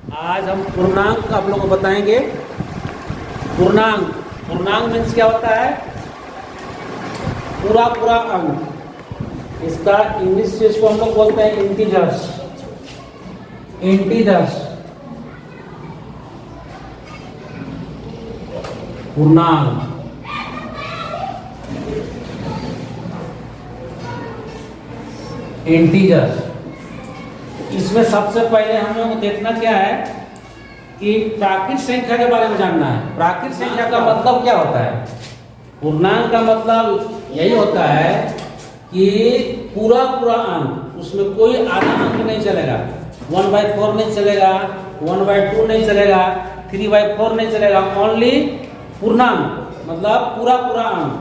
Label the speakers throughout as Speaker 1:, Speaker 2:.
Speaker 1: आज हम पूर्णांक आप लोगों को बताएंगे। पूर्णांक पूर्णांक मीन्स क्या होता है? पूरा पूरा अंक। इसका इंग्लिश से इसको हम लोग बोलते हैं इंटीजर्स। इंटीजर्स पूर्णांक। इंटीजर्स इसमें सबसे पहले हम लोग को देखना क्या है कि प्राकृत संख्या के बारे में जानना है। प्राकृत संख्या का मतलब क्या होता है? पूर्णांक का मतलब यही होता है कि पूरा पूरा अंक, उसमें कोई आधा अंक नहीं चलेगा। 1/4 नहीं चलेगा, 1/2 नहीं चलेगा, 3/4 नहीं चलेगा। ओनली पूर्णांक मतलब पूरा पूरा अंक।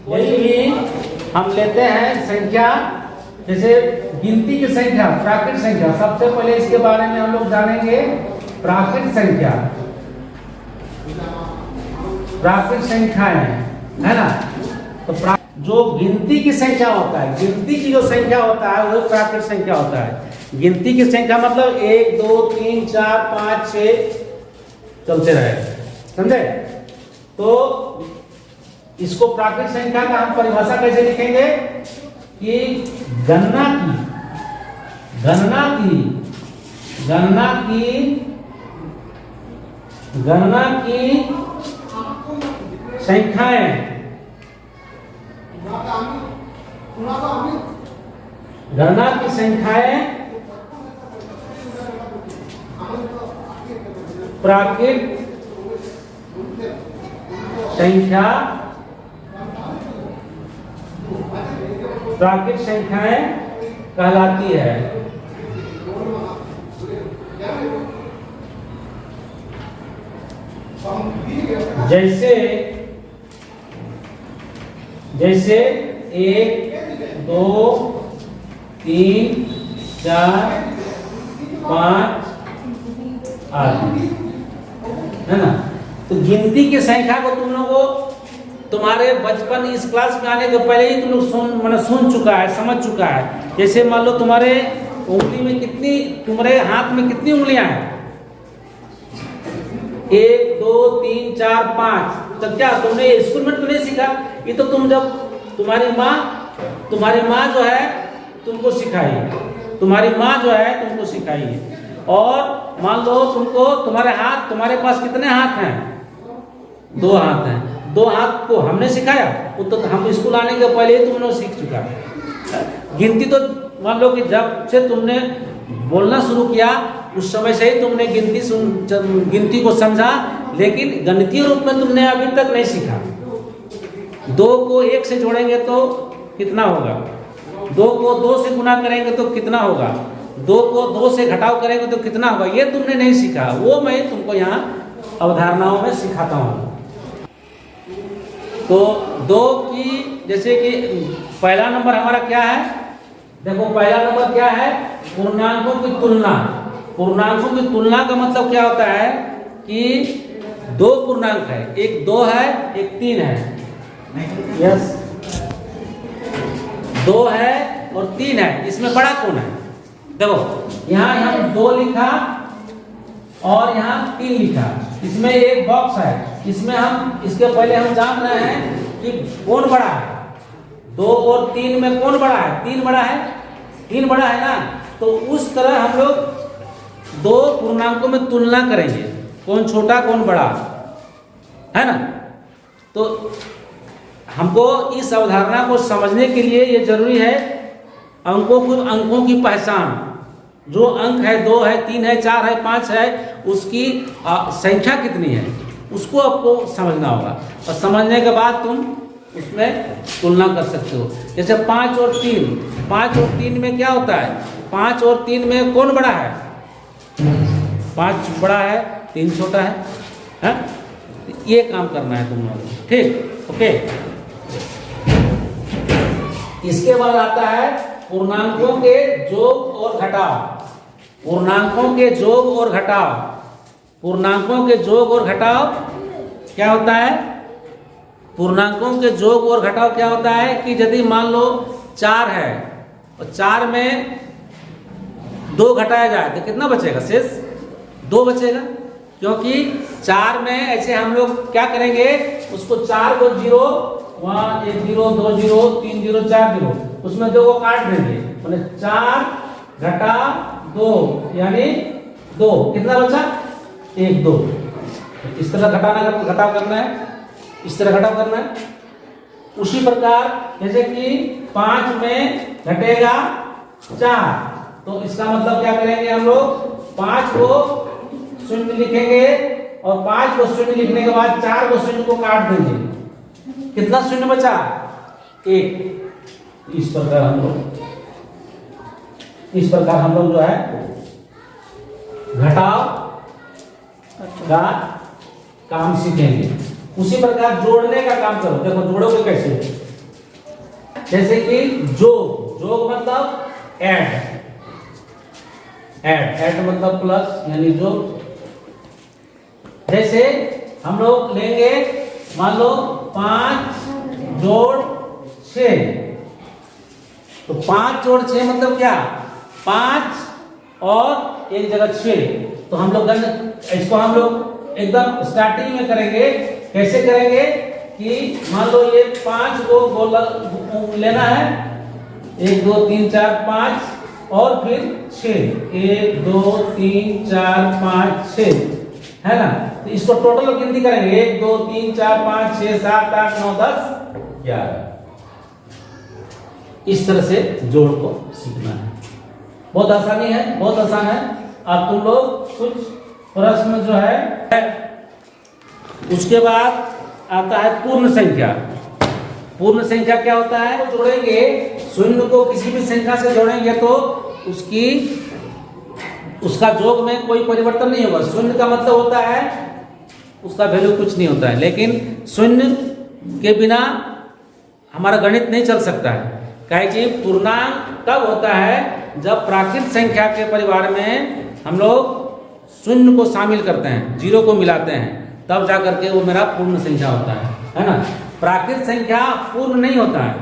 Speaker 1: कोई भी हम लेते हैं संख्या, जैसे गिनती की संख्या, प्राकृत संख्या। सबसे पहले इसके बारे में हम लोग जानेंगे। प्राकृत संख्या, प्राकृत संख्याएं है ना। तो जो गिनती की संख्या होता है, गिनती की जो संख्या होता है वो प्राकृत संख्या होता है। गिनती की संख्या मतलब 1 2 3 4 5 6 चलते रहे, समझे? तो इसको प्राकृत संख्या का हम परिभाषा कैसे लिखेंगे कि गणना की संख्याएं, गणना की संख्याएं प्राकृत संख्या, प्राकृत संख्याएं कहलाती है। जैसे 1 2 3 4 5 आदि, है ना। तो गिनती की संख्या को तुम लोगों को तुम्हारे बचपन इस क्लास में आने के पहले ही तुम लोग सुन चुका है, समझ चुका है। जैसे मान लो तुम्हारे उंगली में कितनी, तुम्हारे हाथ में कितनी उंगलियां हैं? 1 2 3 4 5। तो क्या तुमने स्कूल में तो नहीं सीखा? ये तो तुम जब तुम्हारी माँ जो है तुमको सिखाई, तुम्हारी माँ जो है तुमको सिखाई है। और मान लो तुमको तुम्हारे पास कितने हाथ हैं? 2 हाथ हैं। 2 हाथ को हमने सिखाया, वो तो हम स्कूल आने के पहले ही तुम लोग सीख चुका है। गिनती तो मान लो कि जब से तुमने बोलना शुरू किया उस समय से ही तुमने गिनती को समझा, लेकिन गणितीय रूप में तुमने अभी तक नहीं सीखा। 2 को 1 से जोड़ेंगे तो कितना होगा? 2 को 2 से गुना करेंगे तो कितना होगा? 2 को 2 से घटाव करेंगे तो कितना होगा? ये तुमने नहीं सीखा, वो मैं तुमको यहाँ अवधारणाओं में सिखाता हूँ। तो 2 की, जैसे कि पहला नंबर हमारा क्या है? देखो पहला नंबर क्या है? पूर्णांकों की तुलना। पूर्णांकों की तुलना का मतलब क्या होता है कि 2 पूर्णांक है, एक 2 है, एक 3 है। यस, 2 है और 3 है, इसमें बड़ा कौन है? देखो यहाँ हम 2 लिखा और यहाँ 3 लिखा, इसमें एक बॉक्स है। इसमें हम इसके पहले हम जान रहे हैं कि कौन बड़ा है। 2 और 3 में कौन बड़ा है? 3 बड़ा है, 3 बड़ा है ना। तो उस तरह हम लोग 2 पूर्णांकों में तुलना करेंगे, कौन छोटा कौन बड़ा, है ना। तो हमको इस अवधारणा को समझने के लिए ये जरूरी है अंकों की पहचान। जो अंक है, 2 है, 3 है, 4 है, 5 है, उसकी संख्या कितनी है उसको आपको समझना होगा। और समझने के बाद तुम उसमें तुलना कर सकते हो। जैसे 5 और 3, 5 और 3 में क्या होता है? 5 और 3 में कौन बड़ा है? 5 बड़ा है, 3 छोटा है, है? ये काम करना है तुम लोगों को, ठीक? ओके। इसके बाद आता है पूर्णांकों के जोग और घटाव। पूर्णांकों के जोग और घटाव। पूर्णांकों के जोग और घटाव क्या होता है? पूर्णांकों के जोग और घटाव क्या होता है कि यदि मान लो 4 है और 4 में 2 घटाया जाए तो कितना बचेगा शेष? 2 बचेगा, क्योंकि 4 में ऐसे हम लोग क्या करेंगे, उसको 4 को 0, वहाँ 1 0 2 0 3 0 4 0, उसमें 2 को काट देंगे, मतलब 4 घटा 2 यानी 2, कितना बचा 1 2। इस तरह घटाव करना है, इस तरह घटाव करना है। उसी प्रकार जैसे कि 5 में घटेगा 4, तो इसका मतलब क्या करेंगे हम लोग, 5 को शून्य लिखेंगे और 5 को शून्य लिखने के बाद 4 को शून्य को काट देंगे, कितना शून्य बचा 1। इस प्रकार हम लोग जो है घटाव का काम सीखेंगे। उसी प्रकार जोड़ने का काम करो, देखो जोड़ोगे कैसे, जैसे कि जोग मतलब ऐड मतलब प्लस यानी जोग। जैसे हम लोग लेंगे, मान लो 5 जोड़ 6, तो 5 जोड़ 6 मतलब क्या, 5 और एक जगह 6, तो हम लोग इसको हम लोग एकदम स्टार्टिंग में करेंगे। कैसे करेंगे कि मान लो ये 5 को लेना है, 1 2 3 4 5 और फिर 6, 1 2 3 4 5 6, है ना। तो इसको टोटल गिनती करेंगे, 1 2 3 4 5 6 7 8 9 10 11। इस तरह से जोड़ को सीखना है, बहुत आसानी है, बहुत आसान है। अब तुम लोग कुछ प्रश्न जो है, उसके बाद आता है पूर्ण संख्या। पूर्ण संख्या क्या होता है, जोड़ेंगे शून्य को किसी भी संख्या से जोड़ेंगे तो उसका जोग में कोई परिवर्तन नहीं होगा। शून्य का मतलब होता है उसका वैल्यू कुछ नहीं होता है, लेकिन शून्य के बिना हमारा गणित नहीं चल सकता है। काहे कि पूर्णांक तब होता है जब प्राकृत संख्या के परिवार में हम लोग शून्य को शामिल करते हैं, 0 को मिलाते हैं, तब जा करके वो मेरा पूर्ण संख्या होता है ना। प्राकृत संख्या पूर्ण नहीं होता है,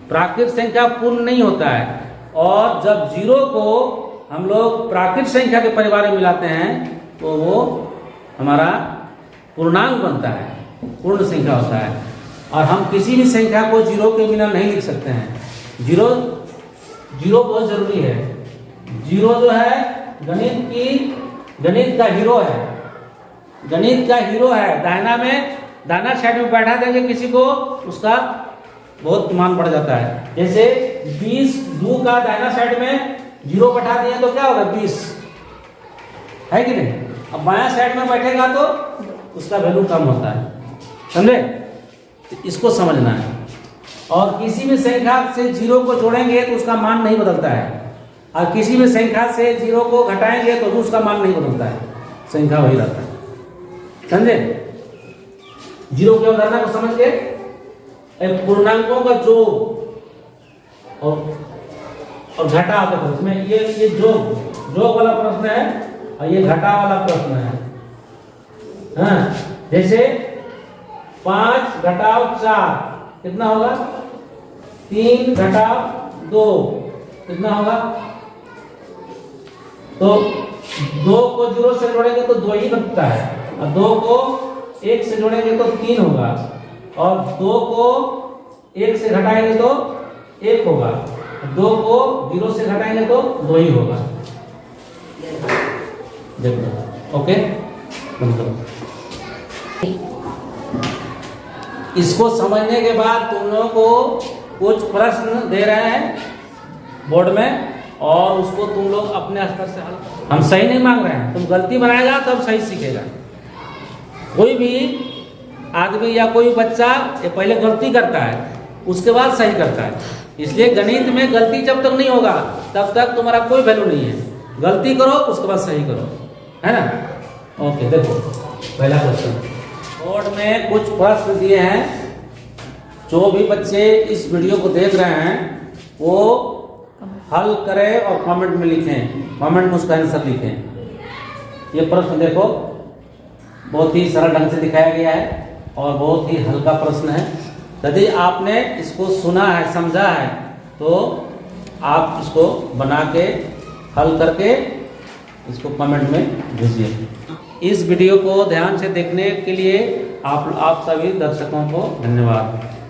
Speaker 1: प्राकृत संख्या पूर्ण नहीं होता है। और जब 0 को हम लोग प्राकृत संख्या के परिवार में मिलाते हैं तो वो हमारा पूर्णांक बनता है, पूर्ण संख्या होता है। और हम किसी भी संख्या को 0 के बिना नहीं लिख सकते हैं। 0 बहुत जरूरी है। 0 जो है गणित का हीरो है, गणित का हीरो है। दाहिना साइड में बैठा देंगे किसी को, उसका बहुत मान बढ़ जाता है। जैसे 20 2 का दाहिना साइड में 0 बैठा दिए तो क्या होगा 20, है कि नहीं। अब बायां साइड में बैठेगा तो उसका वैल्यू कम होता है, समझे। इसको समझना है। और किसी भी संख्या से 0 को जोड़ेंगे तो उसका मान नहीं बदलता है, और किसी भी संख्या से 0 को घटाएंगे तो उसका मान नहीं बदलता है, संख्या वही रहता है, समझे। 0 की अवधारणा को समझ गए। पूर्णांकों का जोग और घटाव के प्रश्न में ये जोग वाला प्रश्न है और ये घटाव वाला प्रश्न है। हाँ, जैसे 5 घटाव 4 कितना होगा, 3 घटाव 2 कितना होगा। तो 2 को 0 से जोड़ेंगे तो 2 ही बनता है, और 2 को 1 से जोड़ेंगे तो 3 होगा, और 2 को 1 से घटाएंगे तो 1 होगा, 2 को 0 से घटाएंगे तो 2 ही होगा। देखो, ओके। इसको समझने के बाद तुम लोगों को कुछ प्रश्न दे रहे हैं बोर्ड में, और उसको तुम लोग अपने स्तर से हल। हम सही नहीं मांग रहे हैं, तुम गलती बनाएगा तब सही सीखेगा। कोई भी आदमी या कोई बच्चा ये पहले गलती करता है, उसके बाद सही करता है। इसलिए गणित में गलती जब तक नहीं होगा तब तक तुम्हारा कोई वैल्यू नहीं है। गलती करो उसके बाद सही करो, है ना। ओके, देखो पहला क्वेश्चन बोर्ड में कुछ प्रश्न दिए हैं। जो भी बच्चे इस वीडियो को देख रहे हैं वो हल करें और कमेंट में लिखें, कमेंट में उसका आंसर लिखें। ये प्रश्न देखो, बहुत ही सरल ढंग से दिखाया गया है और बहुत ही हल्का प्रश्न है। यदि आपने इसको सुना है, समझा है, तो आप इसको बना के हल करके इसको कमेंट में भेजिए। इस वीडियो को ध्यान से देखने के लिए आप सभी दर्शकों को धन्यवाद।